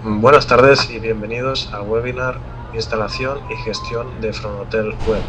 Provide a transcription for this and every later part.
Buenas tardes y bienvenidos al webinar Instalación y gestión de Fronotel Web.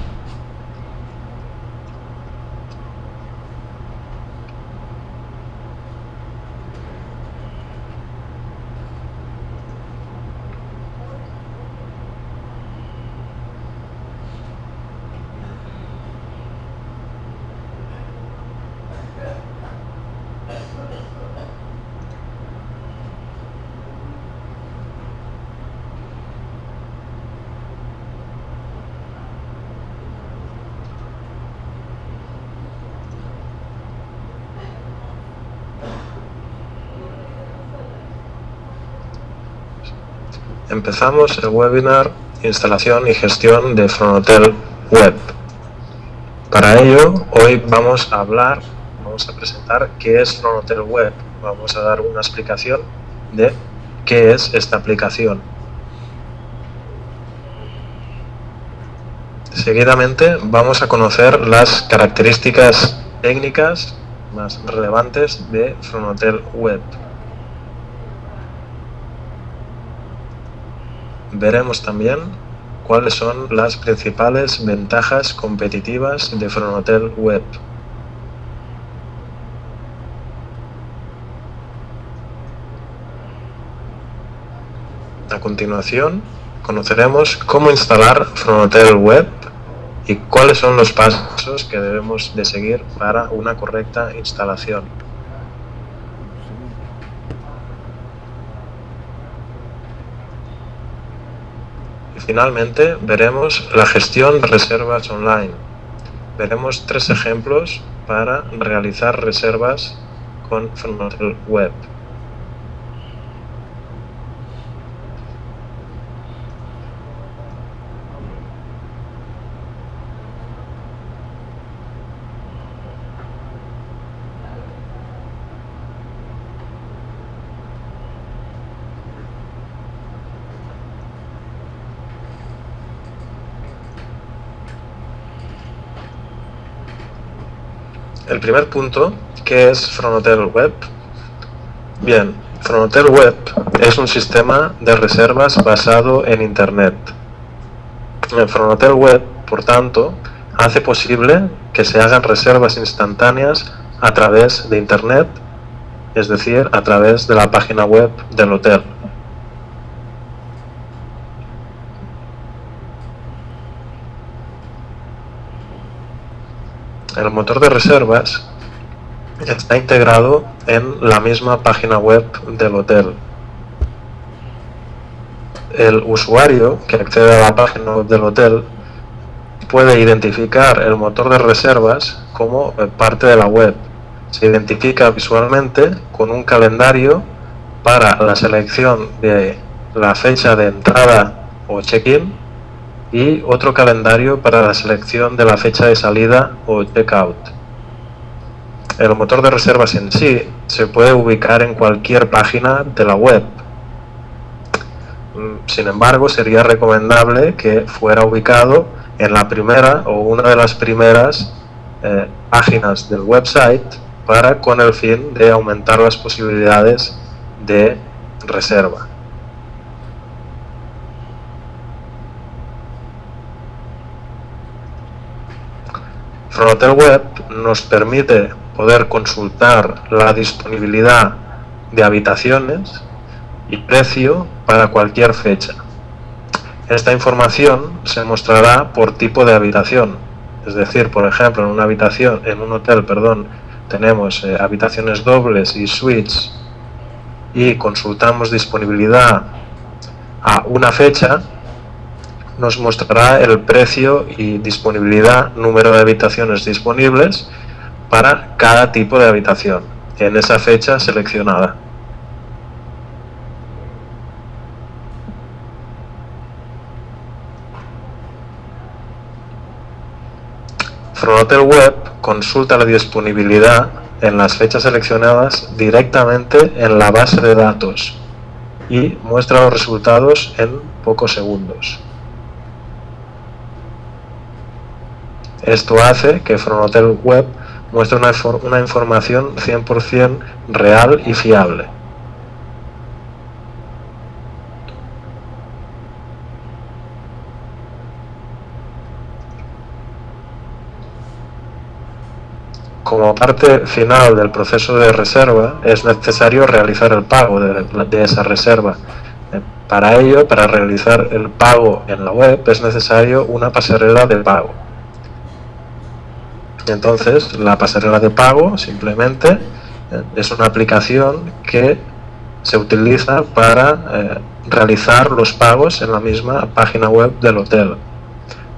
Empezamos el webinar Instalación y gestión de Fronotel Web. Para ello, hoy vamos a presentar qué es Fronotel Web. Vamos a dar una explicación de qué es esta aplicación. Seguidamente vamos a conocer las características técnicas más relevantes de Fronotel Web. Veremos también cuáles son las principales ventajas competitivas de Fronotel Web. A continuación, conoceremos cómo instalar Fronotel Web y cuáles son los pasos que debemos de seguir para una correcta instalación. Y finalmente veremos la gestión de reservas online. Veremos 3 ejemplos para realizar reservas con Fronotel Web. El primer punto, ¿qué es Fronotel Web? Bien, Fronotel Web es un sistema de reservas basado en Internet. El Fronotel Web, por tanto, hace posible que se hagan reservas instantáneas a través de Internet, es decir, a través de la página web del hotel. El motor de reservas está integrado en la misma página web del hotel. El usuario que accede a la página web del hotel puede identificar el motor de reservas como parte de la web. Se identifica visualmente con un calendario para la selección de la fecha de entrada o check-in y otro calendario para la selección de la fecha de salida o check-out. El motor de reservas en sí se puede ubicar en cualquier página de la web. Sin embargo, sería recomendable que fuera ubicado en la primera o una de las primeras páginas del website con el fin de aumentar las posibilidades de reserva. Fronotel Web nos permite poder consultar la disponibilidad de habitaciones y precio para cualquier fecha. Esta información se mostrará por tipo de habitación, es decir, por ejemplo, en un hotel, tenemos habitaciones dobles y suites y consultamos disponibilidad a una fecha, nos mostrará el precio y disponibilidad, número de habitaciones disponibles para cada tipo de habitación en esa fecha seleccionada. Fronotel Web consulta la disponibilidad en las fechas seleccionadas directamente en la base de datos y muestra los resultados en pocos segundos. Esto hace que Fronotel Web muestre una información 100% real y fiable. Como parte final del proceso de reserva, es necesario realizar el pago de esa reserva. Para ello, para realizar el pago en la web, es necesario una pasarela de pago. Entonces, la pasarela de pago simplemente es una aplicación que se utiliza para realizar los pagos en la misma página web del hotel.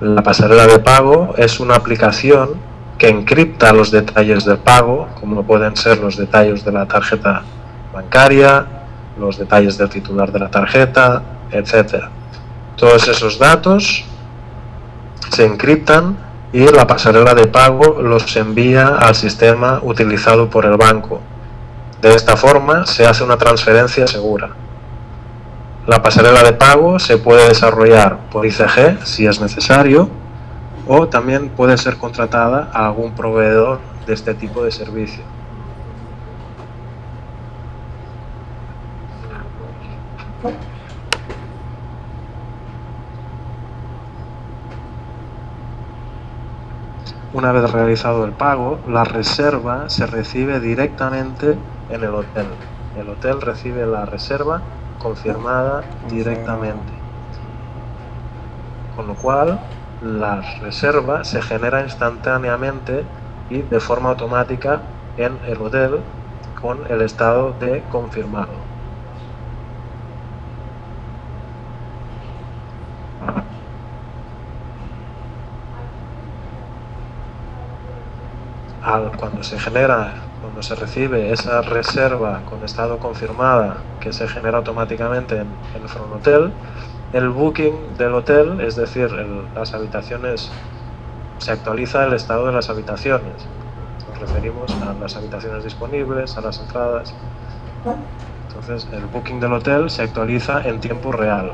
La pasarela de pago es una aplicación que encripta los detalles del pago, como pueden ser los detalles de la tarjeta bancaria, los detalles del titular de la tarjeta, etc. Todos esos datos se encriptan y la pasarela de pago los envía al sistema utilizado por el banco. De esta forma se hace una transferencia segura. La pasarela de pago se puede desarrollar por ICG si es necesario, o también puede ser contratada a algún proveedor de este tipo de servicio. Una vez realizado el pago, la reserva se recibe directamente en el hotel. El hotel recibe la reserva confirmada directamente. Con lo cual, la reserva se genera instantáneamente y de forma automática en el hotel con el estado de confirmado. Cuando se recibe esa reserva con estado confirmada que se genera automáticamente en el Front Hotel, el booking del hotel, es decir, las habitaciones, se actualiza el estado de las habitaciones. Nos referimos a las habitaciones disponibles, a las entradas. Entonces, el booking del hotel se actualiza en tiempo real.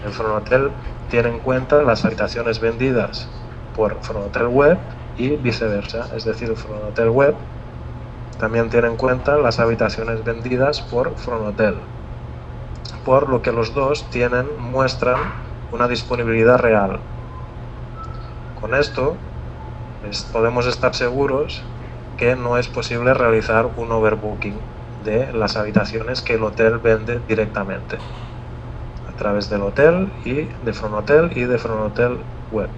El Front Hotel tiene en cuenta las habitaciones vendidas por Front Hotel Web y viceversa, es decir, el Front Hotel Web también tiene en cuenta las habitaciones vendidas por Front Hotel, por lo que los dos muestran una disponibilidad real. Con esto podemos estar seguros que no es posible realizar un overbooking de las habitaciones que el hotel vende directamente a través del hotel y de Front Hotel y de Front Hotel Web.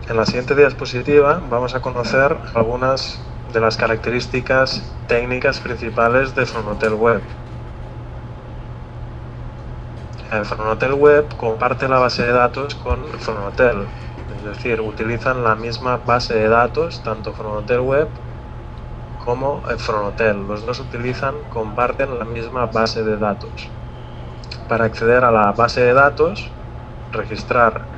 En la siguiente diapositiva vamos a conocer algunas de las características técnicas principales de Front Hotel Web. El Front Hotel Web comparte la base de datos con Front Hotel, es decir, utilizan la misma base de datos, tanto Front Hotel Web como Front Hotel. Los dos comparten la misma base de datos. Para acceder a la base de datos, registrar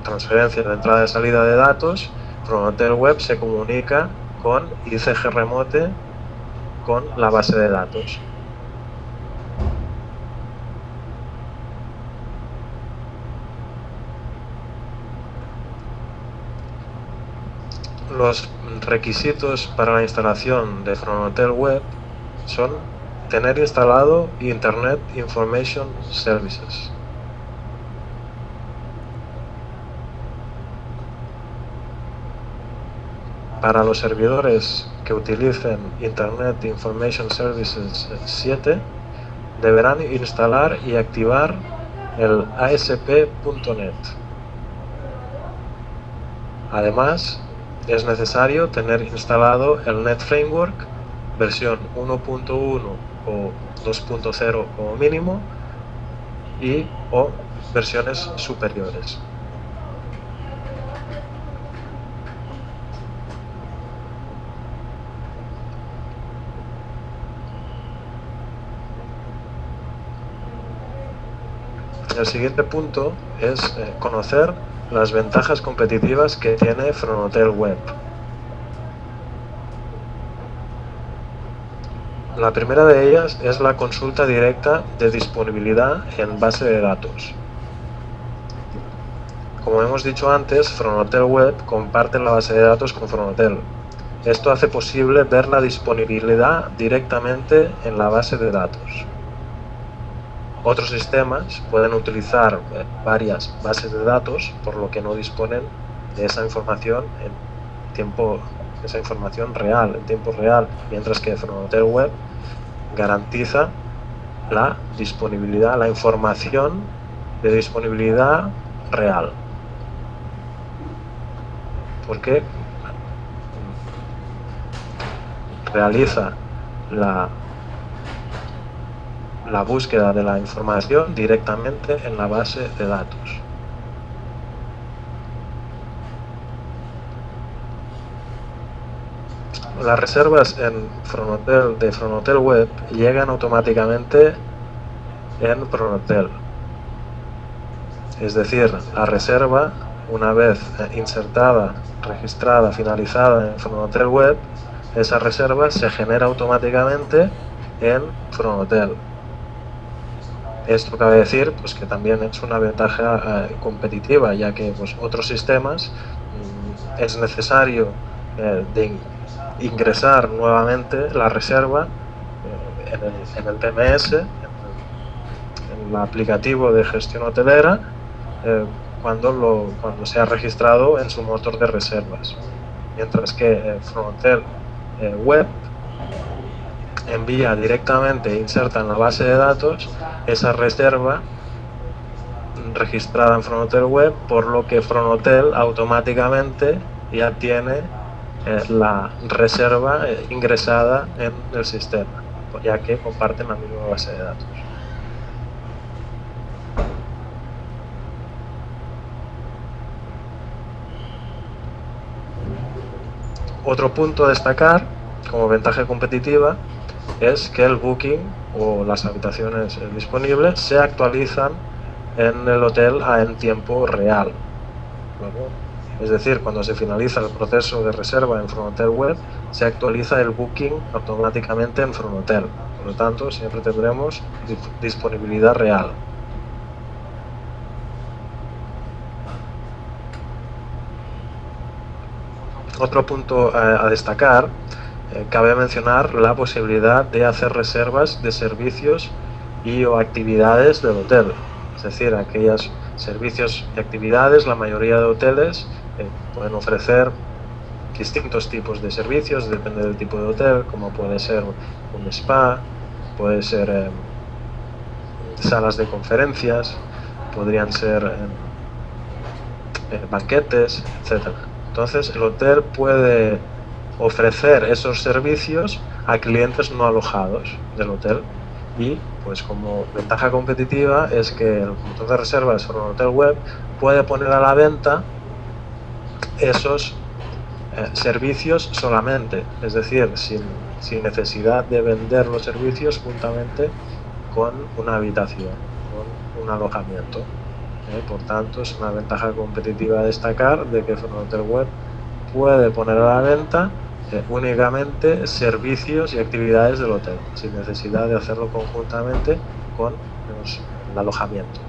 transferencia de entrada y salida de datos, Front Hotel Web se comunica con ICG Remote con la base de datos. Los requisitos para la instalación de Front Hotel Web son tener instalado Internet Information Services. Para los servidores que utilicen Internet Information Services 7, deberán instalar y activar el ASP.NET. Además, es necesario tener instalado el Net Framework versión 1.1 o 2.0 como mínimo o versiones superiores. El siguiente punto es conocer las ventajas competitivas que tiene Front Hotel Web. La primera de ellas es la consulta directa de disponibilidad en base de datos. Como hemos dicho antes, Fronotel Web comparte la base de datos con Fronotel. Esto hace posible ver la disponibilidad directamente en la base de datos. Otros sistemas pueden utilizar varias bases de datos, por lo que no disponen de esa información esa información real, en tiempo real, mientras que Fronotel Web garantiza la disponibilidad, la información de disponibilidad real. Porque realiza la búsqueda de la información directamente en la base de datos. Las reservas de Fronotel Web llegan automáticamente en Fronotel. Es decir, la reserva, una vez insertada, registrada, finalizada en Fronotel Web, esa reserva se genera automáticamente en Fronotel. Esto cabe decir pues, que también es una ventaja competitiva, ya que pues, otros sistemas es necesario ingresar nuevamente la reserva en el TMS, en el aplicativo de gestión hotelera, cuando se ha registrado en su motor de reservas. Mientras que Fronotel Web envía directamente, inserta en la base de datos esa reserva registrada en Fronotel Web, por lo que Fronotel automáticamente ya tiene la reserva ingresada en el sistema, ya que comparten la misma base de datos. Otro punto a destacar como ventaja competitiva es que el booking o las habitaciones disponibles se actualizan en el hotel en tiempo real. Es decir, cuando se finaliza el proceso de reserva en Fronotel Web, se actualiza el booking automáticamente en Fronotel. Por lo tanto, siempre tendremos disponibilidad real. Otro punto a destacar, cabe mencionar la posibilidad de hacer reservas de servicios y o actividades del hotel. Es decir, aquellos servicios y actividades, la mayoría de hoteles pueden ofrecer distintos tipos de servicios, depende del tipo de hotel, como puede ser un spa, puede ser salas de conferencias, podrían ser banquetes, etc. Entonces el hotel puede ofrecer esos servicios a clientes no alojados del hotel, y pues como ventaja competitiva es que el motor de reservas Fronotel Web puede poner a la venta esos servicios solamente, es decir, sin necesidad de vender los servicios juntamente con una habitación, con un alojamiento. Por tanto, es una ventaja competitiva a destacar de que Fronotel Web puede poner a la venta únicamente servicios y actividades del hotel, sin necesidad de hacerlo conjuntamente con el alojamiento.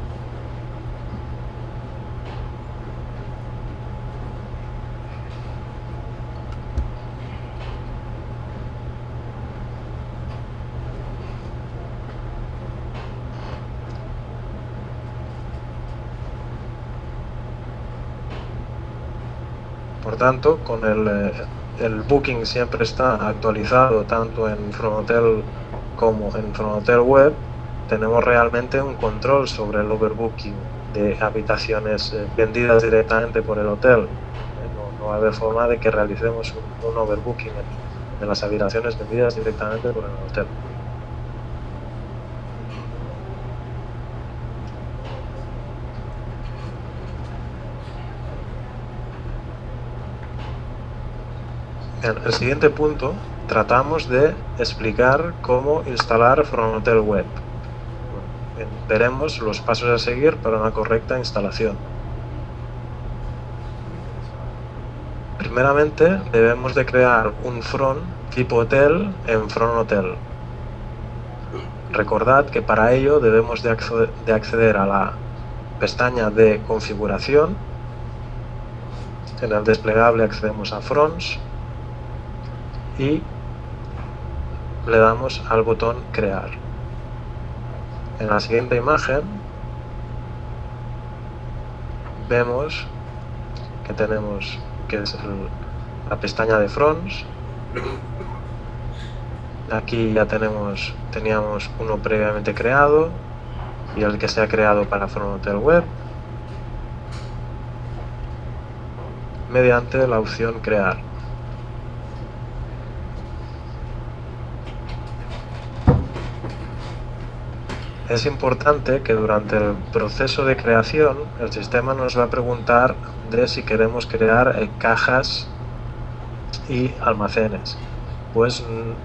Por tanto, con el booking siempre está actualizado tanto en Fronotel como en Fronotel Web, tenemos realmente un control sobre el overbooking de habitaciones vendidas directamente por el hotel. No va a haber forma de que realicemos un overbooking de las habitaciones vendidas directamente por el hotel. En el siguiente punto tratamos de explicar cómo instalar Fronotel Web. Veremos los pasos a seguir para una correcta instalación. Primeramente debemos de crear un front tipo hotel en Fronotel. Recordad que para ello debemos de acceder a la pestaña de configuración. En el desplegable accedemos a Fronts y le damos al botón crear. En la siguiente imagen vemos que tenemos la pestaña de Fronts. Aquí ya teníamos uno previamente creado y el que se ha creado para Fronthotel Web mediante la opción crear. Es importante que durante el proceso de creación el sistema nos va a preguntar de si queremos crear cajas y almacenes. Pues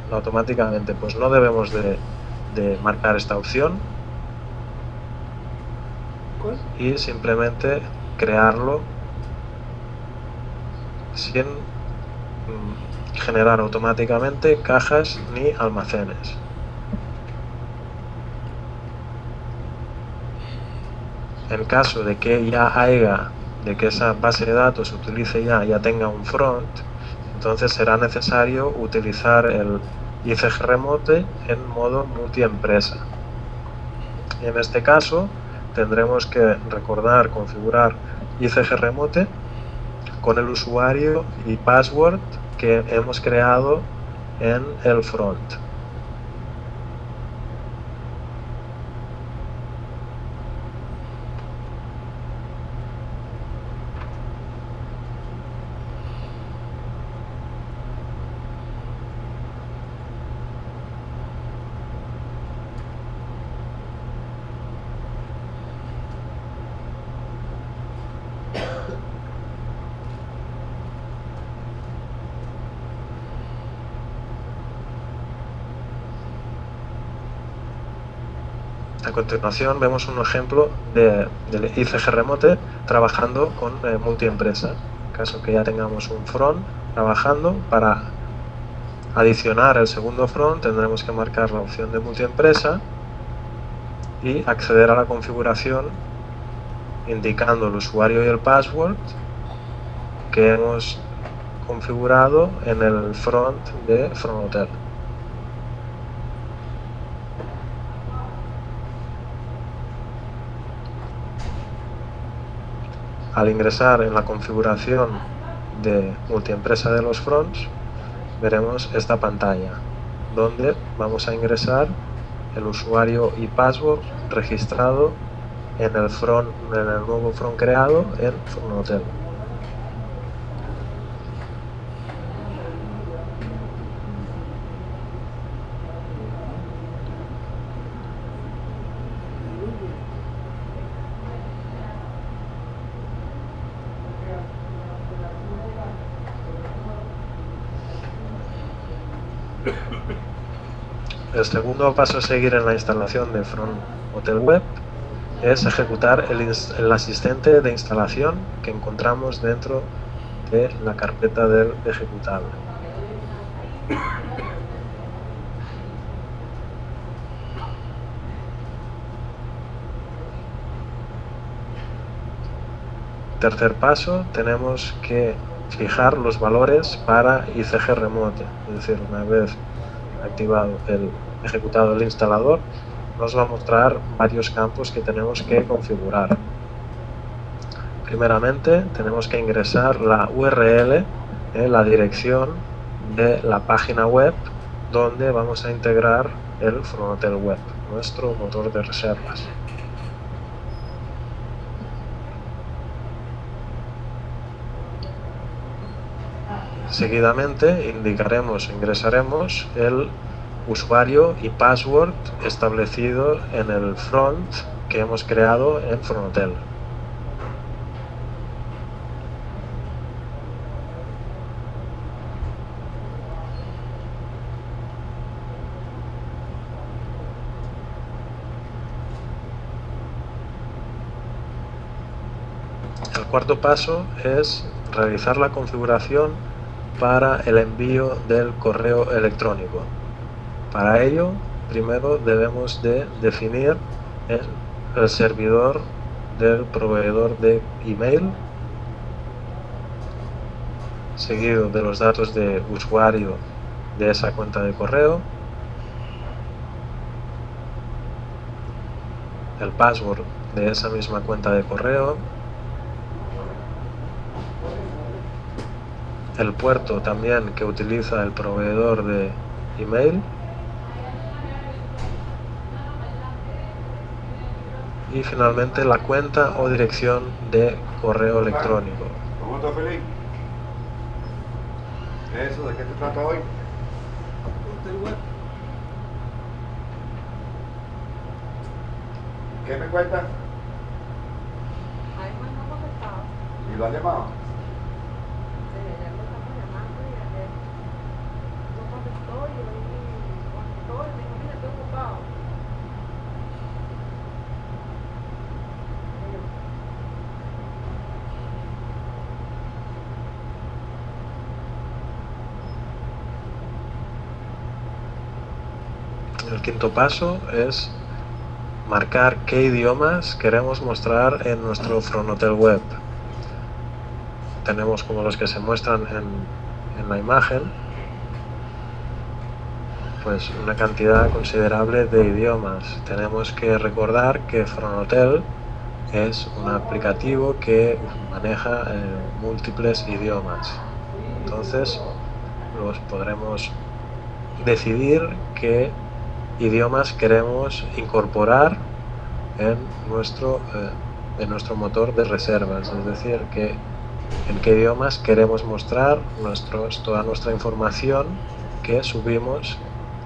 automáticamente no debemos de marcar esta opción y simplemente crearlo sin generar automáticamente cajas ni almacenes. En caso de que esa base de datos se utilice ya tenga un front, entonces será necesario utilizar el ICG Remote en modo multiempresa. Y en este caso tendremos que recordar configurar ICG Remote con el usuario y password que hemos creado en el front. A continuación vemos un ejemplo del ICG Remote trabajando con multiempresa. En caso que ya tengamos un front trabajando, para adicionar el segundo front tendremos que marcar la opción de multiempresa y acceder a la configuración indicando el usuario y el password que hemos configurado en el front de Fronthotel. Al ingresar en la configuración de multiempresa de los fronts, veremos esta pantalla, donde vamos a ingresar el usuario y password registrado en el nuevo front creado en Fronthotel. El segundo paso a seguir en la instalación de Fronthotel Web es ejecutar el asistente de instalación que encontramos dentro de la carpeta del ejecutable. Tercer paso, tenemos que fijar los valores para ICG Remote, es decir, una vez ejecutado el instalador, nos va a mostrar varios campos que tenemos que configurar. Primeramente, tenemos que ingresar la URL, la dirección de la página web donde vamos a integrar el Fronthotel Web, nuestro motor de reservas. Seguidamente ingresaremos el usuario y password establecido en el front que hemos creado en Fronthotel. El cuarto paso es realizar la configuración para el envío del correo electrónico. Para ello primero debemos de definir el servidor del proveedor de email, seguido de los datos de usuario de esa cuenta de correo, el password de esa misma cuenta de correo, el puerto también que utiliza el proveedor de email y finalmente la cuenta o dirección de correo electrónico. ¿Cómo estás, Feliz? ¿Eso? ¿De qué se trata hoy? ¿Qué me cuentas? Ahí más no contestado. ¿Y lo has llamado? Sí, ayer lo estamos llamando y ayer no contestó y hoy contestó y me dijo, mira, estoy ocupado. El quinto paso es marcar qué idiomas queremos mostrar en nuestro Fronthotel web. Tenemos como los que se muestran en la imagen, pues una cantidad considerable de idiomas. Tenemos que recordar que Fronthotel es un aplicativo que maneja múltiples idiomas. Entonces, podremos decidir qué idiomas queremos incorporar en nuestro motor de reservas, es decir, en qué idiomas queremos mostrar toda nuestra información que subimos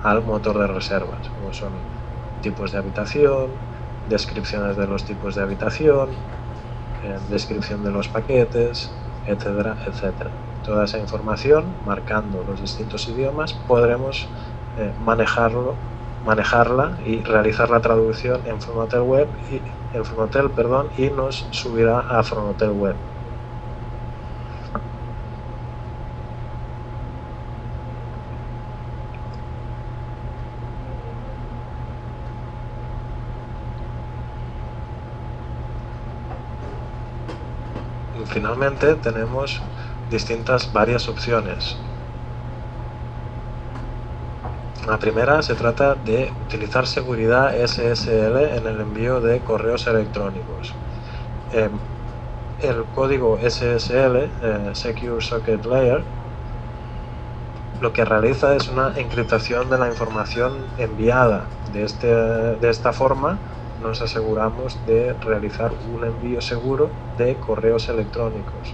al motor de reservas, como son tipos de habitación, descripciones de los tipos de habitación, descripción de los paquetes, etcétera, etcétera. Toda esa información, marcando los distintos idiomas, podremos manejarla y realizar la traducción en Fronthotel web y nos subirá a Fronthotel web. Y finalmente tenemos varias opciones. La primera se trata de utilizar seguridad SSL en el envío de correos electrónicos. El código SSL, Secure Socket Layer, lo que realiza es una encriptación de la información enviada. De esta forma nos aseguramos de realizar un envío seguro de correos electrónicos.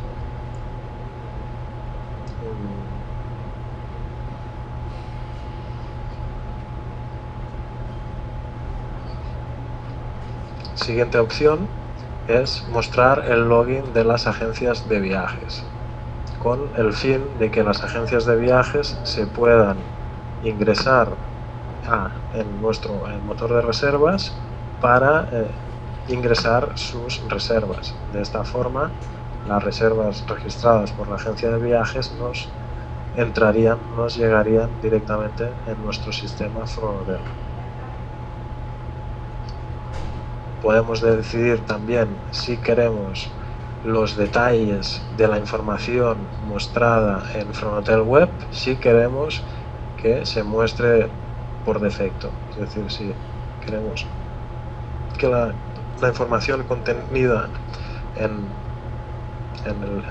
Siguiente opción es mostrar el login de las agencias de viajes, con el fin de que las agencias de viajes se puedan ingresar en nuestro motor de reservas para ingresar sus reservas. De esta forma, las reservas registradas por la agencia de viajes nos llegarían directamente en nuestro sistema Fronthotel. Podemos decidir también si queremos los detalles de la información mostrada en Fronthotel web, si queremos que se muestre por defecto. Es decir, si queremos que la información contenida en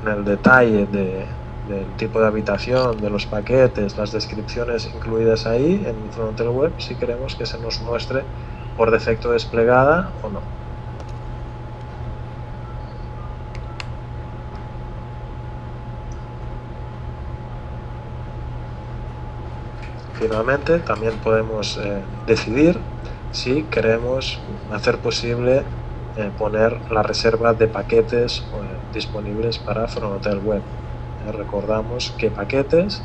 el detalle del tipo de habitación, de los paquetes, las descripciones incluidas ahí en Fronthotel web, si queremos que se nos muestre por defecto desplegada o no. Finalmente, también podemos decidir si queremos hacer posible poner la reserva de paquetes disponibles para Fronthotel web. Recordamos que paquetes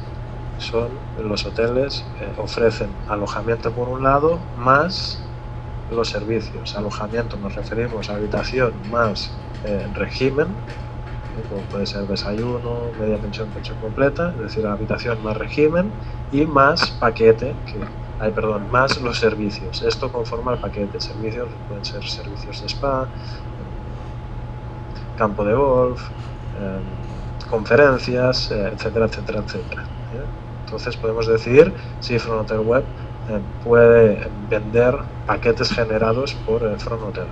son los hoteles ofrecen alojamiento por un lado más los servicios. Alojamiento nos referimos a habitación más régimen, como puede ser desayuno, media pensión, pensión completa, es decir, habitación más régimen y más paquete, que más los servicios. Esto conforma el paquete. Servicios pueden ser servicios de spa, campo de golf, conferencias, etcétera, etcétera, etcétera. Entonces podemos decidir si Front Hotel Web puede vender paquetes generados por Front Hotel.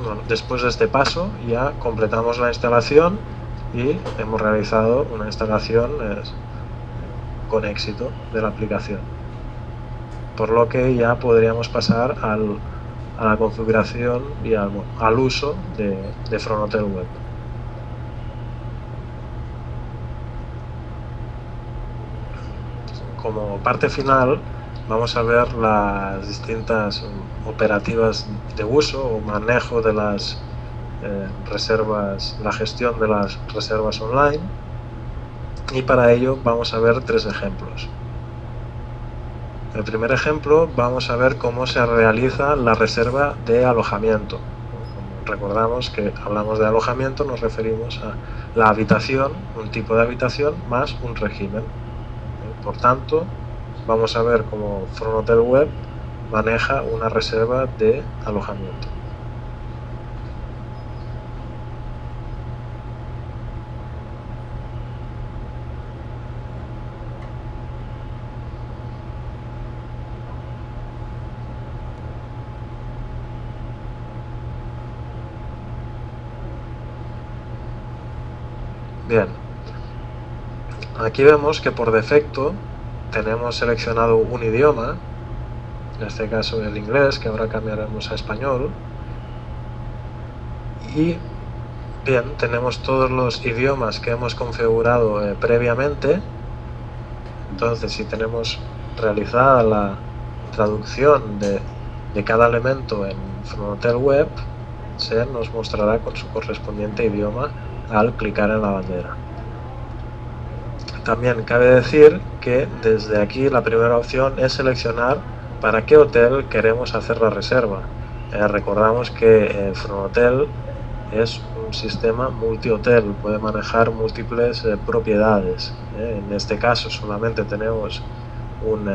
Bueno, después de este paso ya completamos la instalación y hemos realizado una instalación con éxito de la aplicación, por lo que ya podríamos pasar a la configuración y al uso de Front Hotel Web. Como parte final vamos a ver las distintas operativas de uso o manejo de las reservas, la gestión de las reservas online, y para ello vamos a ver 3 ejemplos. El primer ejemplo, vamos a ver cómo se realiza la reserva de alojamiento. Recordamos que hablamos de alojamiento, nos referimos a la habitación, un tipo de habitación más un régimen. Por tanto, vamos a ver cómo Front Hotel Web maneja una reserva de alojamiento. Bien, aquí vemos que por defecto tenemos seleccionado un idioma, en este caso el inglés, que ahora cambiaremos a español, y bien, tenemos todos los idiomas que hemos configurado previamente. Entonces, si tenemos realizada la traducción de cada elemento en Front Hotel Web, se nos mostrará con su correspondiente idioma al clicar en la bandera. También cabe decir que desde aquí la primera opción es seleccionar para qué hotel queremos hacer la reserva. Recordamos que Front Hotel es un sistema multi-hotel, puede manejar múltiples propiedades. En este caso solamente tenemos un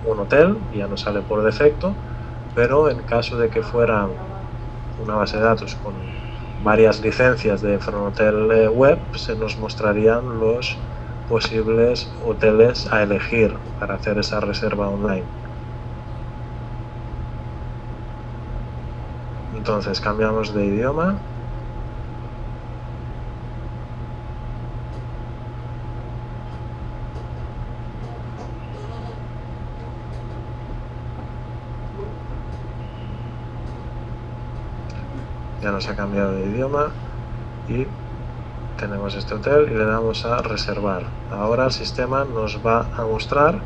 hotel, ya nos sale por defecto, pero en caso de que fuera una base de datos con varias licencias de Front Hotel Web, se nos mostrarían los posibles hoteles a elegir para hacer esa reserva online. Entonces cambiamos de idioma. Ya nos ha cambiado de idioma y tenemos este hotel y le damos a reservar. Ahora el sistema nos va a mostrar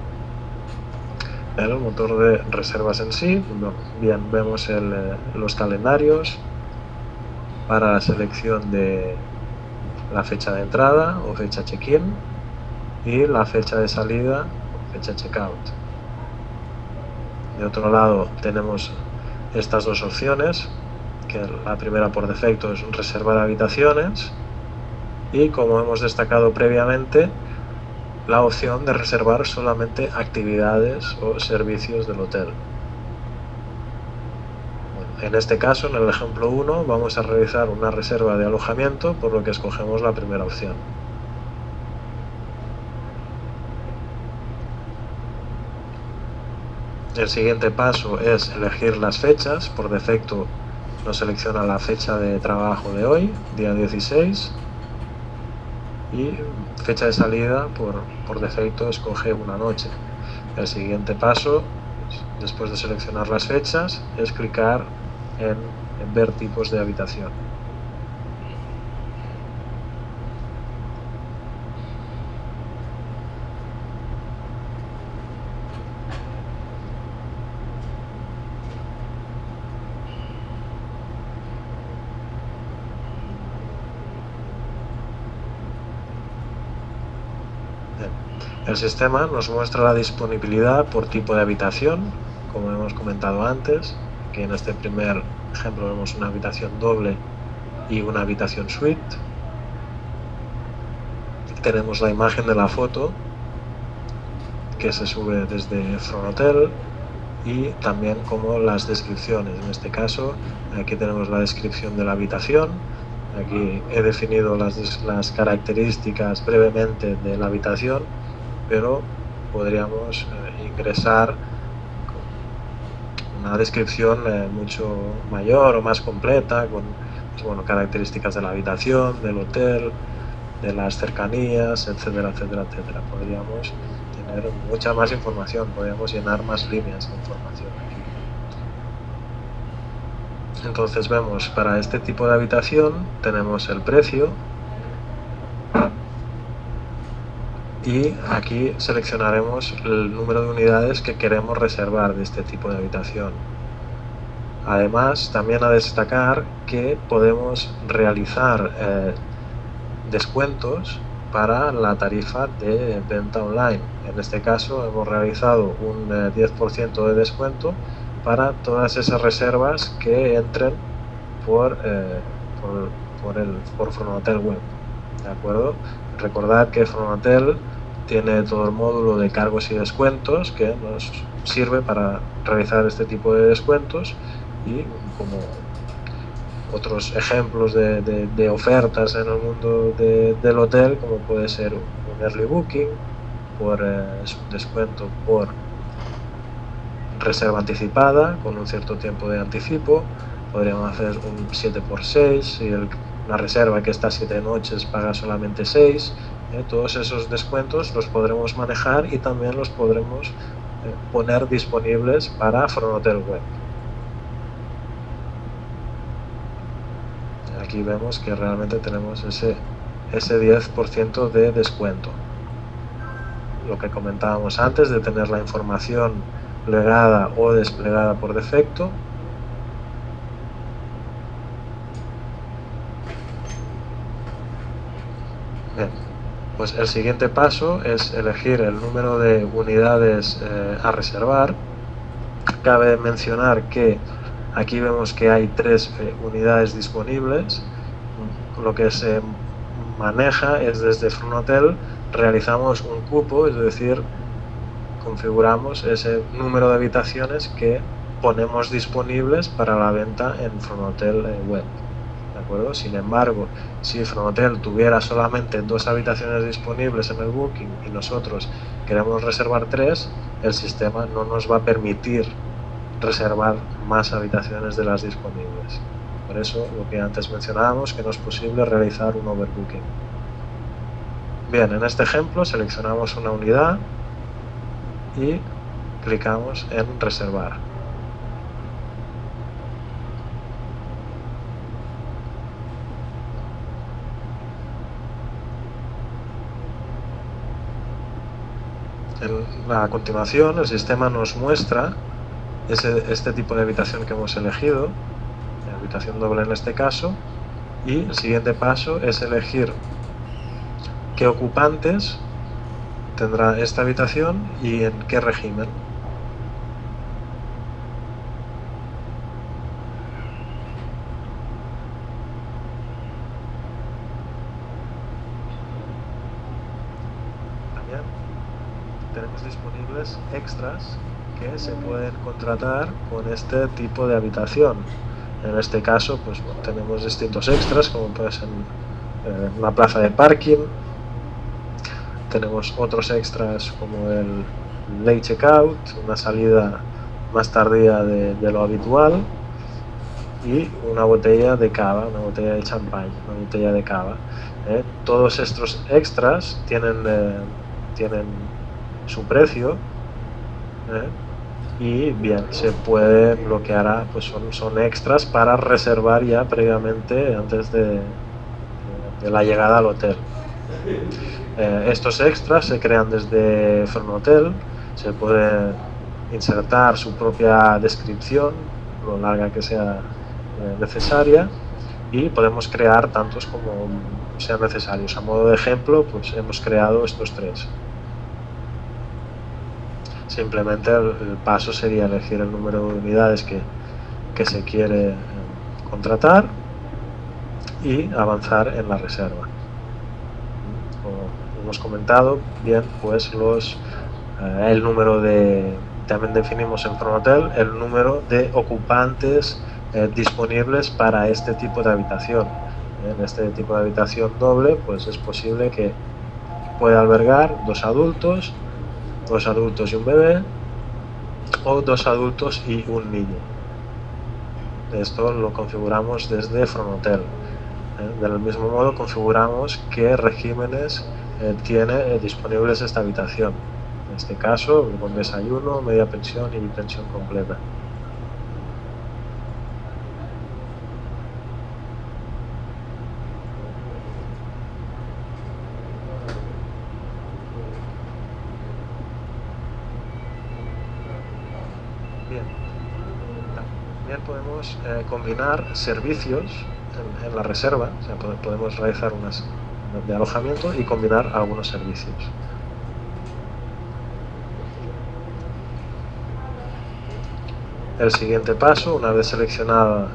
el motor de reservas en sí. Bien, vemos los calendarios para la selección de la fecha de entrada o fecha check-in y la fecha de salida o fecha check-out. De otro lado tenemos estas dos opciones, que la primera por defecto es reservar habitaciones, y como hemos destacado previamente, la opción de reservar solamente actividades o servicios del hotel. Bueno, en este caso, en el ejemplo 1, vamos a realizar una reserva de alojamiento, por lo que escogemos la primera opción. El siguiente paso es elegir las fechas. Por defecto nos selecciona la fecha de trabajo de hoy, día 16, y fecha de salida por defecto escoge una noche. El siguiente paso, después de seleccionar las fechas, es clicar en ver tipos de habitación. El sistema nos muestra la disponibilidad por tipo de habitación, como hemos comentado antes, que en este primer ejemplo vemos una habitación doble y una habitación suite. Tenemos la imagen de la foto que se sube desde Fronotel y también como las descripciones. En este caso, aquí tenemos la descripción de la habitación. Aquí he definido las características brevemente de la habitación, pero podríamos ingresar una descripción mucho mayor o más completa con características de la habitación, del hotel, de las cercanías, etcétera, etcétera, etcétera. Podríamos tener mucha más información, podríamos llenar más líneas de información aquí. Entonces vemos, para este tipo de habitación tenemos el precio y aquí seleccionaremos el número de unidades que queremos reservar de este tipo de habitación. Además, también a destacar que podemos realizar descuentos para la tarifa de venta online. En este caso hemos realizado un 10% de descuento para todas esas reservas que entren por Fronotel Web. ¿De acuerdo? Recordad que Fronotel tiene todo el módulo de cargos y descuentos que nos sirve para realizar este tipo de descuentos, y como otros ejemplos de ofertas en el mundo del hotel, como puede ser un early booking, por descuento por reserva anticipada con un cierto tiempo de anticipo. Podríamos hacer un 7×6, si la reserva que está 7 noches paga solamente 6. Todos esos descuentos los podremos manejar y también los podremos poner disponibles para Fronotel Web. Aquí vemos que realmente tenemos ese 10% de descuento. Lo que comentábamos antes de tener la información plegada o desplegada por defecto. Bien, pues el siguiente paso es elegir el número de unidades a reservar. Cabe mencionar que aquí vemos que hay 3 unidades disponibles. Lo que se maneja es desde Fronotel, realizamos un cupo, es decir, configuramos ese número de habitaciones que ponemos disponibles para la venta en Fronotel Web. ¿De acuerdo? Sin embargo, si Fronotel tuviera solamente 2 habitaciones disponibles en el booking y nosotros queremos reservar 3, el sistema no nos va a permitir reservar más habitaciones de las disponibles. Por eso, lo que antes mencionábamos, que no es posible realizar un overbooking. Bien, en este ejemplo seleccionamos una unidad y clicamos en reservar. A continuación, el sistema nos muestra este tipo de habitación que hemos elegido, habitación doble en este caso, y el siguiente paso es elegir qué ocupantes tendrá esta habitación y en qué régimen. También tenemos disponibles extras que se pueden contratar con este tipo de habitación. En este caso, pues bueno, tenemos distintos extras, como puede ser una plaza de parking. Tenemos otros extras como el late checkout, una salida más tardía de lo habitual, y una botella de cava, una botella de champán, una botella de cava. Todos estos extras tienen su precio, y bien, se puede bloquear, pues son extras para reservar ya previamente antes de la llegada al hotel. Estos extras se crean desde Fronotel, se puede insertar su propia descripción, lo larga que sea necesaria, y podemos crear tantos como sean necesarios. A modo de ejemplo, pues hemos creado estos 3. Simplemente el paso sería elegir el número de unidades que se quiere contratar y avanzar en la reserva. Como hemos comentado, bien, pues el número también definimos en Fronotel el número de ocupantes disponibles para este tipo de habitación. En este tipo de habitación doble, pues es posible que pueda albergar 2 adultos y un bebé, o 2 adultos y un niño. Esto lo configuramos desde Fronotel. Del mismo modo configuramos qué regímenes tiene disponibles esta habitación. En este caso, con desayuno, media pensión y pensión completa. Bien, también podemos combinar servicios en la reserva, o sea, podemos realizar unas de alojamiento y combinar algunos servicios. El siguiente paso, una vez seleccionadas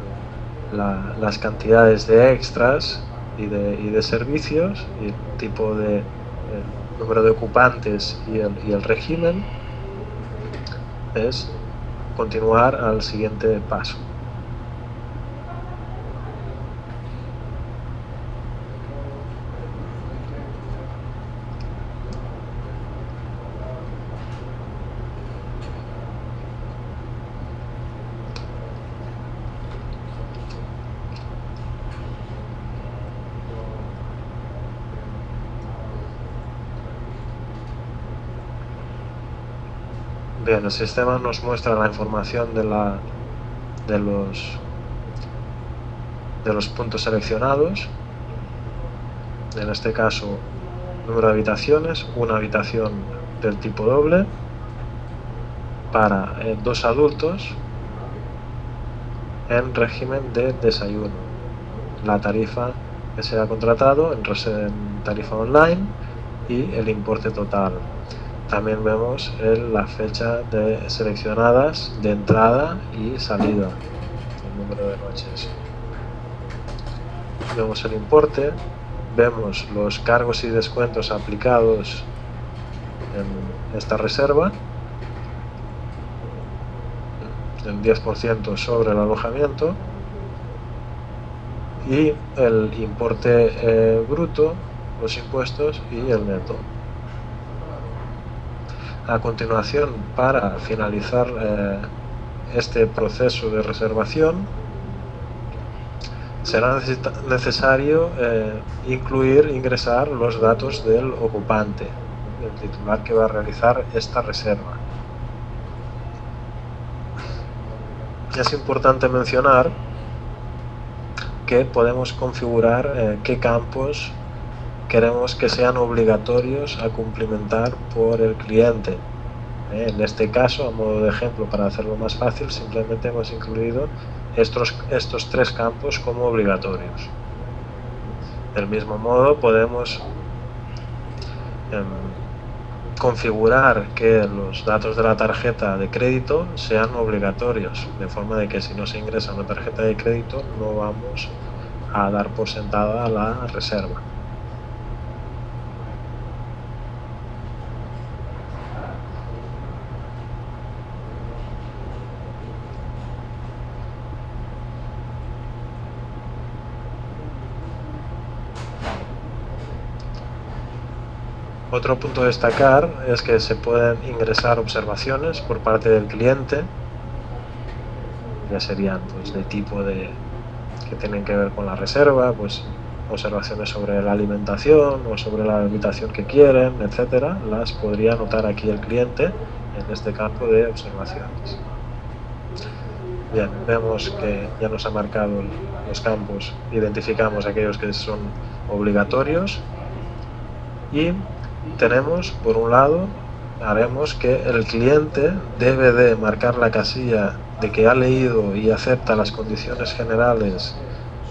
las cantidades de extras y de servicios y el tipo de número de ocupantes y el régimen, es continuar al siguiente paso. Bien, el sistema nos muestra la información de los puntos seleccionados. En este caso, número de habitaciones, una habitación del tipo doble para 2 adultos en régimen de desayuno. La tarifa que se ha contratado en tarifa online y el importe total. También vemos la fecha seleccionadas de entrada y salida, el número de noches. Vemos el importe, vemos los cargos y descuentos aplicados en esta reserva, el 10% sobre el alojamiento y el importe bruto, los impuestos y el neto. A continuación, para finalizar este proceso de reservación, será necesario ingresar los datos del ocupante, el titular que va a realizar esta reserva. Es importante mencionar que podemos configurar qué campos queremos que sean obligatorios a cumplimentar por el cliente. En este caso, a modo de ejemplo, para hacerlo más fácil, simplemente hemos incluido estos 3 campos como obligatorios. Del mismo modo, podemos configurar que los datos de la tarjeta de crédito sean obligatorios, de forma de que si no se ingresa una tarjeta de crédito, no vamos a dar por sentada la reserva. Otro punto a destacar es que se pueden ingresar observaciones por parte del cliente, ya serían pues de tipo que tienen que ver con la reserva, pues observaciones sobre la alimentación o sobre la habitación que quieren, etcétera, las podría anotar aquí el cliente en este campo de observaciones. Bien, vemos que ya nos ha marcado los campos, identificamos aquellos que son obligatorios y tenemos, por un lado, haremos que el cliente debe de marcar la casilla de que ha leído y acepta las condiciones generales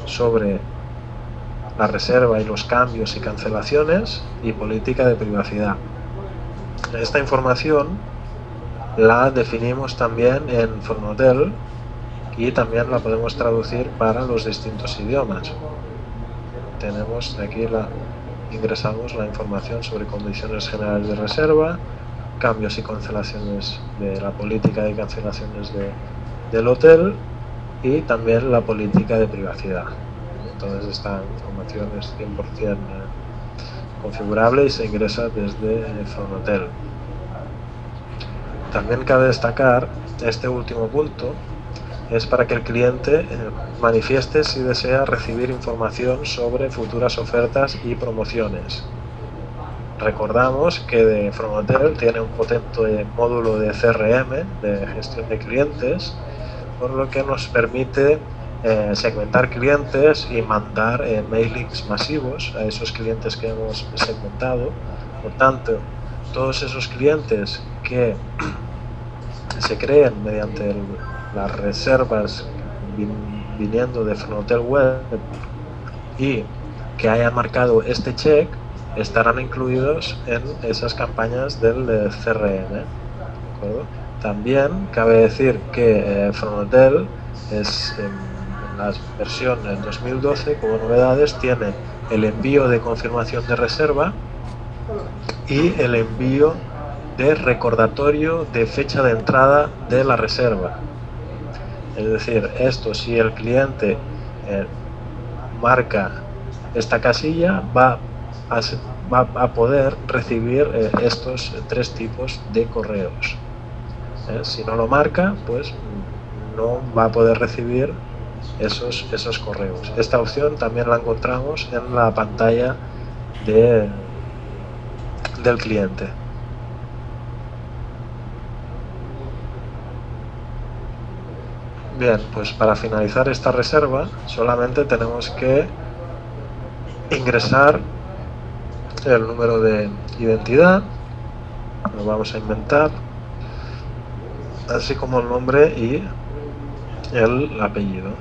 sobre la reserva y los cambios y cancelaciones y política de privacidad. Esta información la definimos también en Fronotel y también la podemos traducir para los distintos idiomas. Tenemos aquí ingresamos la información sobre condiciones generales de reserva, cambios y cancelaciones de la política de cancelaciones del hotel y también la política de privacidad. Entonces esta información es 100% configurable y se ingresa desde Fronotel. También cabe destacar este último punto, es para que el cliente manifieste si desea recibir información sobre futuras ofertas y promociones. Recordamos que Fronotel tiene un potente módulo de CRM, de gestión de clientes, por lo que nos permite segmentar clientes y mandar mailings masivos a esos clientes que hemos segmentado. Por tanto, todos esos clientes que se creen mediante las reservas viniendo de Fronotel Web y que hayan marcado este check estarán incluidos en esas campañas del CRM. ¿De acuerdo? También cabe decir que Fronotel es en la versión 2012 como novedades tiene el envío de confirmación de reserva y el envío de recordatorio de fecha de entrada de la reserva. Es decir, esto si el cliente marca esta casilla va a poder recibir estos 3 tipos de correos. Si no lo marca, pues no va a poder recibir esos correos. Esta opción también la encontramos en la pantalla del cliente. Bien, pues para finalizar esta reserva solamente tenemos que ingresar el número de identidad, lo vamos a inventar, así como el nombre y el apellido.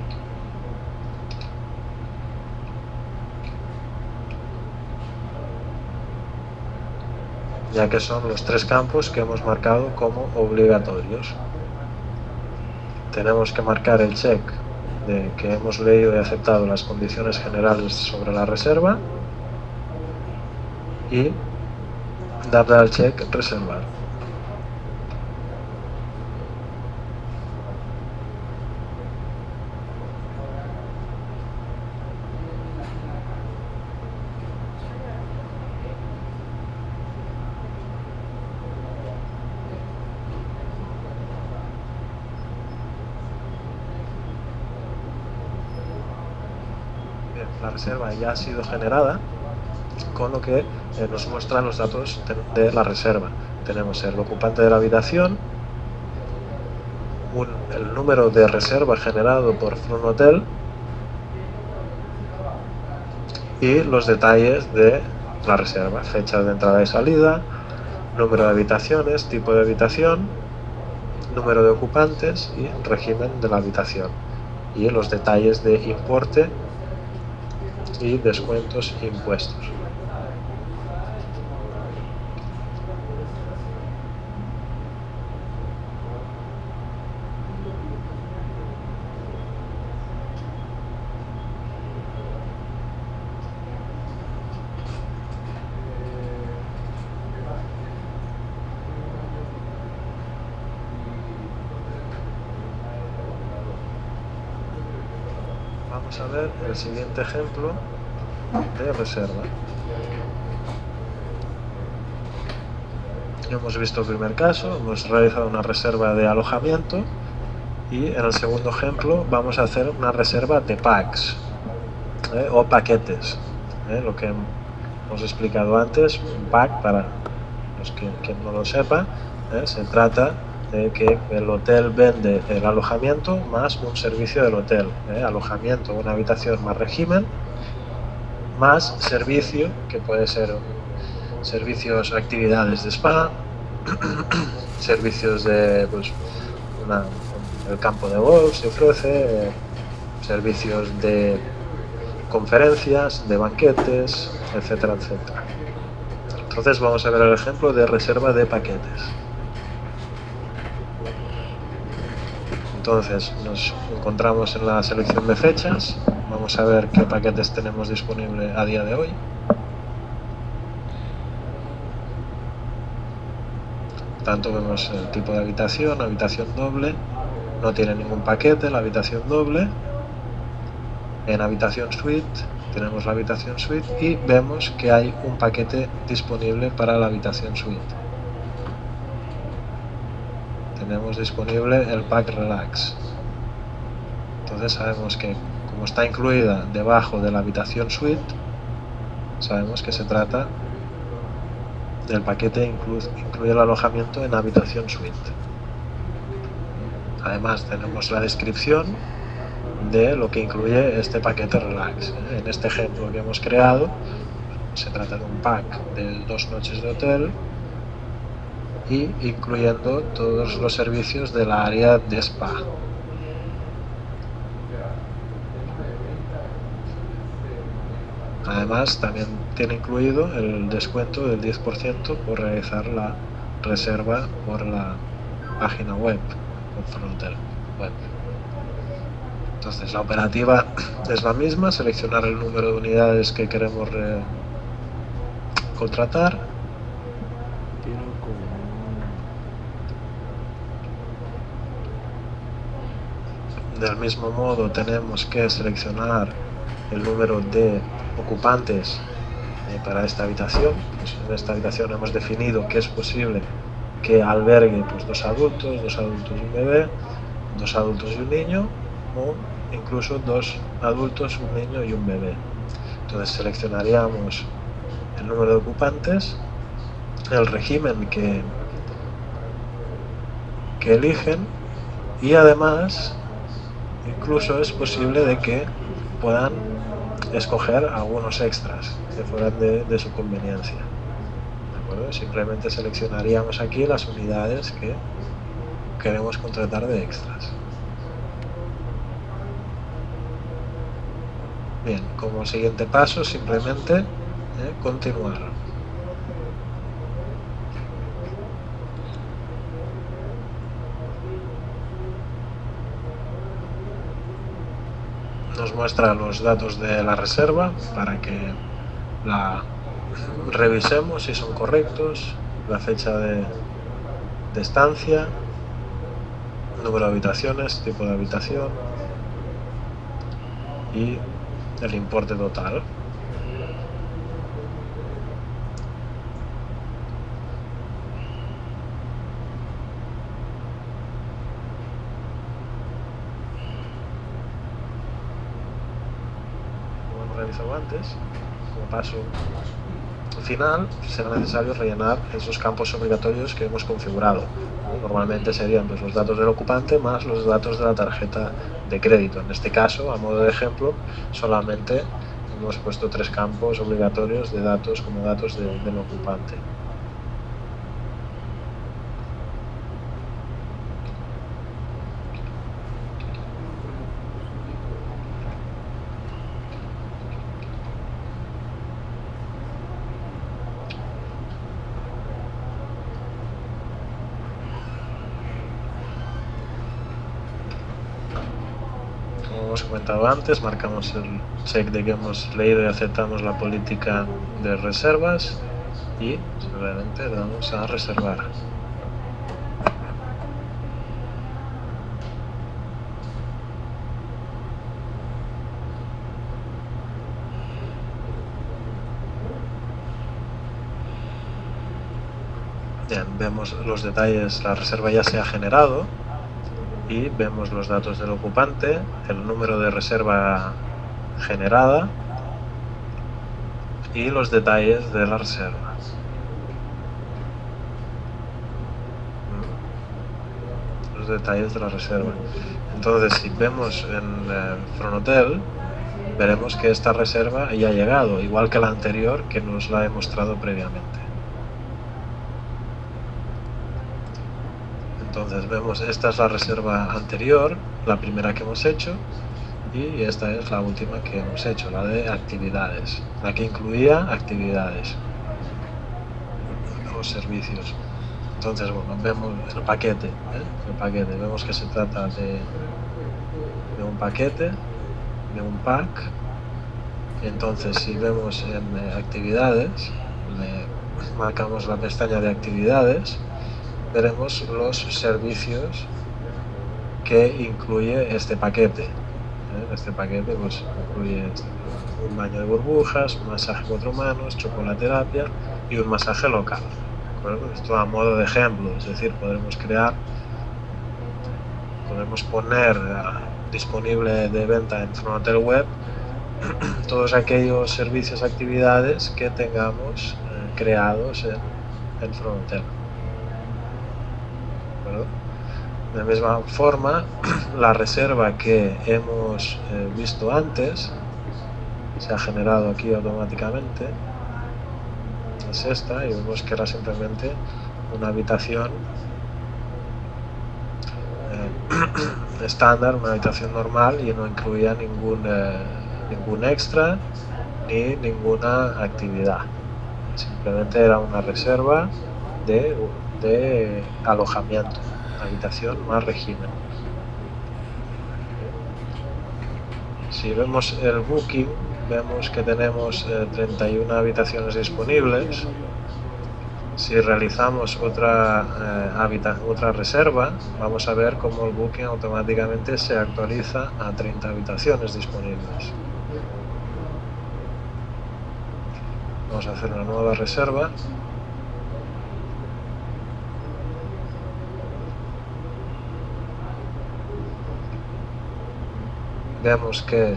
Ya que son los 3 campos que hemos marcado como obligatorios. Tenemos que marcar el check de que hemos leído y aceptado las condiciones generales sobre la reserva y darle al check reservar. La reserva ya ha sido generada, con lo que nos muestran los datos de la reserva. Tenemos el ocupante de la habitación, el número de reserva generado por Fronotel y los detalles de la reserva, fecha de entrada y salida, número de habitaciones, tipo de habitación, número de ocupantes y régimen de la habitación, y los detalles de importe y descuentos e impuestos. Vamos a ver el siguiente ejemplo de reserva. Hemos visto el primer caso, hemos realizado una reserva de alojamiento y en el segundo ejemplo vamos a hacer una reserva de packs o paquetes. Lo que hemos explicado antes, un pack, para los que no lo sepan, se trata de que el hotel vende el alojamiento más un servicio del hotel, alojamiento, una habitación más régimen, más servicio, que puede ser servicios, actividades de spa, servicios de el campo de golf se ofrece, servicios de conferencias, de banquetes, etcétera, etcétera. Entonces vamos a ver el ejemplo de reserva de paquetes. Entonces nos encontramos en la selección de fechas, vamos a ver qué paquetes tenemos disponible a día de hoy. Tanto vemos el tipo de habitación doble, no tiene ningún paquete la habitación doble. En habitación suite tenemos la habitación suite y vemos que hay un paquete disponible para la habitación suite. Tenemos disponible el pack relax. Entonces sabemos que como está incluida debajo de la habitación suite, sabemos que se trata del paquete incluye el alojamiento en habitación suite. Además tenemos la descripción de lo que incluye este paquete relax. En este ejemplo que hemos creado se trata de un pack de 2 noches de hotel y incluyendo todos los servicios de la área de spa. Además también tiene incluido el descuento del 10% por realizar la reserva por la página web, por Fronotel web. Entonces la operativa es la misma, seleccionar el número de unidades que queremos contratar. Del mismo modo tenemos que seleccionar el número de ocupantes para esta habitación. Pues en esta habitación hemos definido que es posible que albergue pues, 2 adultos y un bebé, 2 adultos y un niño, o incluso 2 adultos, un niño y un bebé. Entonces seleccionaríamos el número de ocupantes, el régimen que eligen y además incluso es posible de que puedan escoger algunos extras que fueran de su conveniencia. ¿De acuerdo? Simplemente seleccionaríamos aquí las unidades que queremos contratar de extras. Bien, como siguiente paso simplemente continuar. Nos muestra los datos de la reserva para que la revisemos si son correctos, la fecha de estancia, número de habitaciones, tipo de habitación y el importe total. Antes, como paso final, será necesario rellenar esos campos obligatorios que hemos configurado. Normalmente serían pues, los datos del ocupante más los datos de la tarjeta de crédito. En este caso, a modo de ejemplo, solamente hemos puesto 3 campos obligatorios de datos como datos del ocupante. Hemos comentado antes, marcamos el check de que hemos leído y aceptamos la política de reservas y simplemente damos a reservar. Bien, vemos los detalles, la reserva ya se ha generado. Y vemos los datos del ocupante, el número de reserva generada y los detalles de la reserva. Los detalles de la reserva. Entonces, si vemos en Fronotel, veremos que esta reserva ya ha llegado, igual que la anterior que nos la he mostrado previamente. Entonces vemos, esta es la reserva anterior, la primera que hemos hecho, y esta es la última que hemos hecho, la de actividades, la que incluía actividades o servicios. Entonces, bueno, vemos el paquete, vemos que se trata de un paquete, de un pack. Entonces, si vemos en actividades, marcamos la pestaña de actividades, veremos los servicios que incluye este paquete. Este paquete pues incluye un baño de burbujas, un masaje 4 manos, chocolaterapia y un masaje local. Esto a modo de ejemplo, es decir, podemos poner disponible de venta en Fronotel Web todos aquellos servicios, actividades que tengamos creados en Fronotel. De la misma forma, la reserva que hemos visto antes se ha generado aquí automáticamente. Es esta, y vemos que era simplemente una habitación estándar, una habitación normal, y no incluía ningún extra ni ninguna actividad. Simplemente era una reserva de alojamiento, habitación más régimen. Si vemos el booking, vemos que tenemos 31 habitaciones disponibles. Si realizamos otra reserva, vamos a ver cómo el booking automáticamente se actualiza a 30 habitaciones disponibles. Vamos a hacer una nueva reserva. Vemos que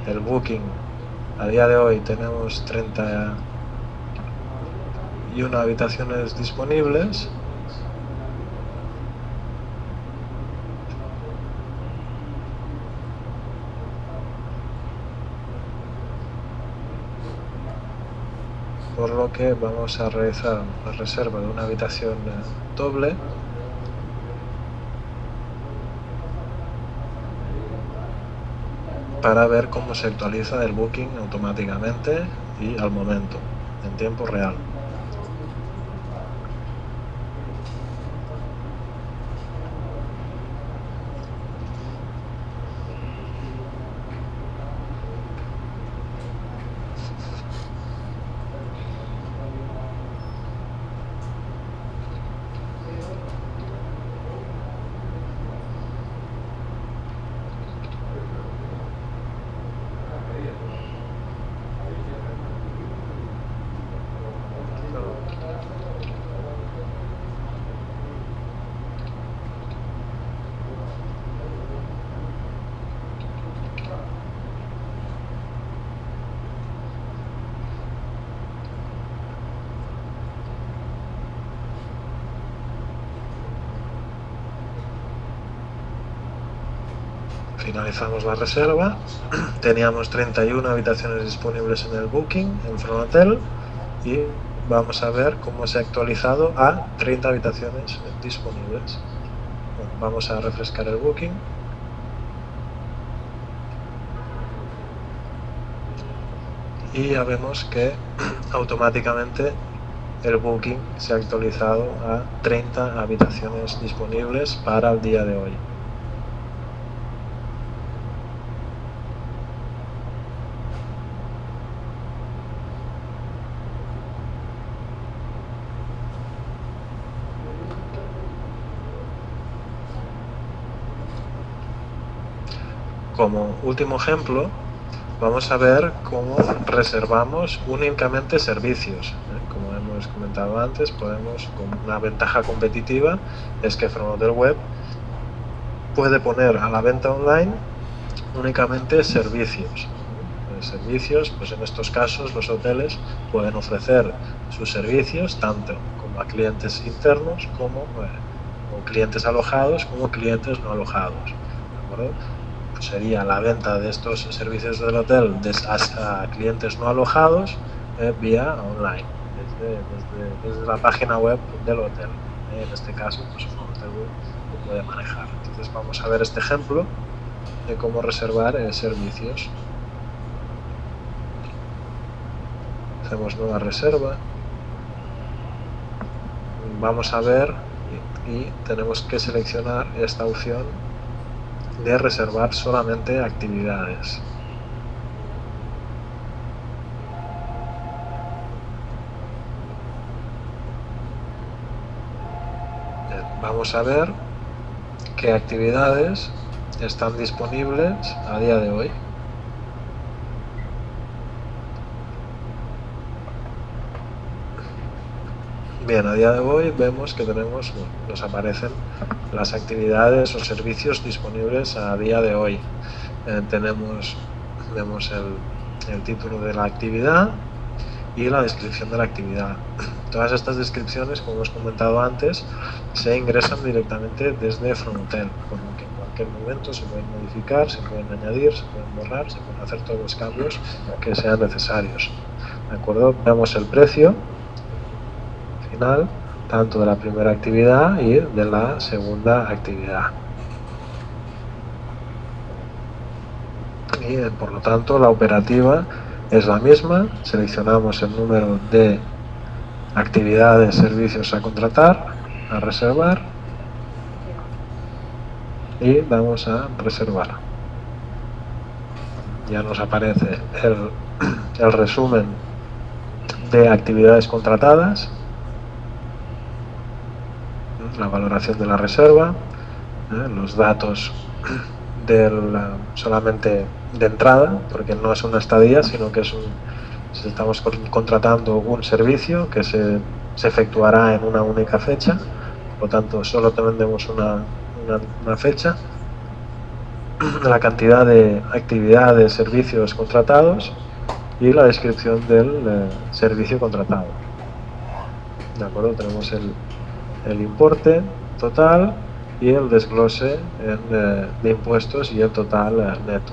el booking a día de hoy tenemos 31 habitaciones disponibles. Por lo que vamos a realizar la reserva de una habitación doble. Para ver cómo se actualiza el booking automáticamente y al momento, en tiempo real. Finalizamos la reserva. Teníamos 31 habitaciones disponibles en el booking en Fronotel y vamos a ver cómo se ha actualizado a 30 habitaciones disponibles. Bueno, vamos a refrescar el booking. Y ya vemos que automáticamente el booking se ha actualizado a 30 habitaciones disponibles para el día de hoy. Como último ejemplo, vamos a ver cómo reservamos únicamente servicios. Como hemos comentado antes, podemos, con una ventaja competitiva, es que Fronotel Web puede poner a la venta online únicamente servicios. Servicios, pues en estos casos los hoteles pueden ofrecer sus servicios tanto como a clientes internos como clientes alojados como clientes no alojados. ¿De acuerdo? Sería la venta de estos servicios del hotel a clientes no alojados vía online, desde la página web del hotel. En este caso, pues Fronotel Web lo puede manejar. Entonces vamos a ver este ejemplo de cómo reservar servicios. Hacemos nueva reserva. vamos a ver y tenemos que seleccionar esta opción de reservar solamente actividades. Vamos a ver qué actividades están disponibles a día de hoy. Bien, a día de hoy vemos que tenemos, nos aparecen las actividades o servicios disponibles a día de hoy. Vemos el título de la actividad y la descripción de la actividad. Todas estas descripciones, como hemos comentado antes, se ingresan directamente desde Fronthotel, por lo que en cualquier momento se pueden modificar, se pueden añadir, se pueden borrar, se pueden hacer todos los cambios que sean necesarios. ¿De acuerdo? Veamos el precio final, tanto de la primera actividad y de la segunda actividad. Y por lo tanto la operativa es la misma. Seleccionamos el número de actividades, servicios a contratar, a reservar y damos a reservar. Ya nos aparece el resumen de actividades contratadas, la valoración de la reserva, los datos solamente de entrada, porque no es una estadía, sino que estamos contratando un servicio que se efectuará en una única fecha, por lo tanto solo tendremos una fecha, la cantidad de actividades, servicios contratados y la descripción del servicio contratado. ¿De acuerdo? Tenemos el importe total y el desglose de impuestos y el total neto.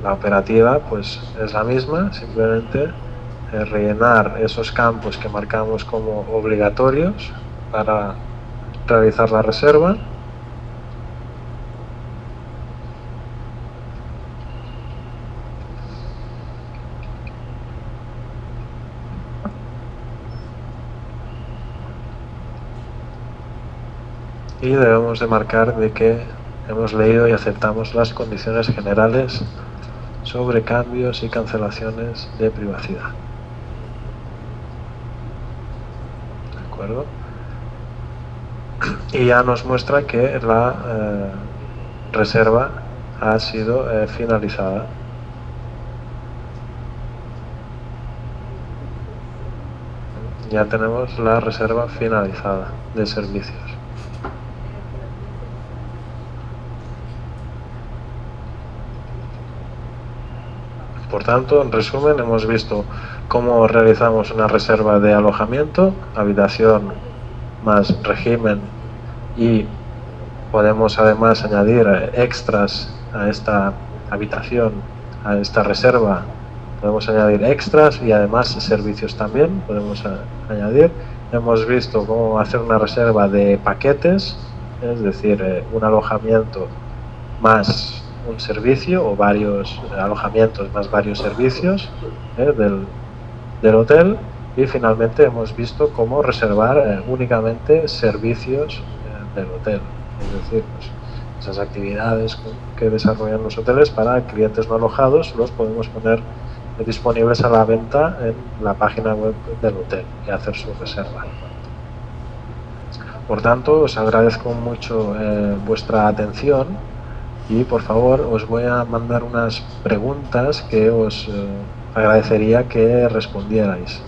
La operativa pues es la misma, simplemente rellenar esos campos que marcamos como obligatorios para realizar la reserva. Y debemos de marcar de que hemos leído y aceptamos las condiciones generales sobre cambios y cancelaciones de privacidad. ¿De acuerdo? Y ya nos muestra que la reserva ha sido finalizada. Ya tenemos la reserva finalizada de servicios. Por tanto, en resumen, hemos visto cómo realizamos una reserva de alojamiento, habitación más régimen, y podemos además añadir extras a esta habitación, a esta reserva. Podemos añadir extras y además servicios también podemos añadir. Hemos visto cómo hacer una reserva de paquetes, es decir, un alojamiento más un servicio o varios alojamientos más varios servicios del hotel. Y finalmente hemos visto cómo reservar únicamente servicios del hotel, es decir, pues, esas actividades que desarrollan los hoteles para clientes no alojados los podemos poner disponibles a la venta en la página web del hotel y hacer su reserva. Por tanto, os agradezco mucho vuestra atención. Y por favor os voy a mandar unas preguntas que os agradecería que respondierais.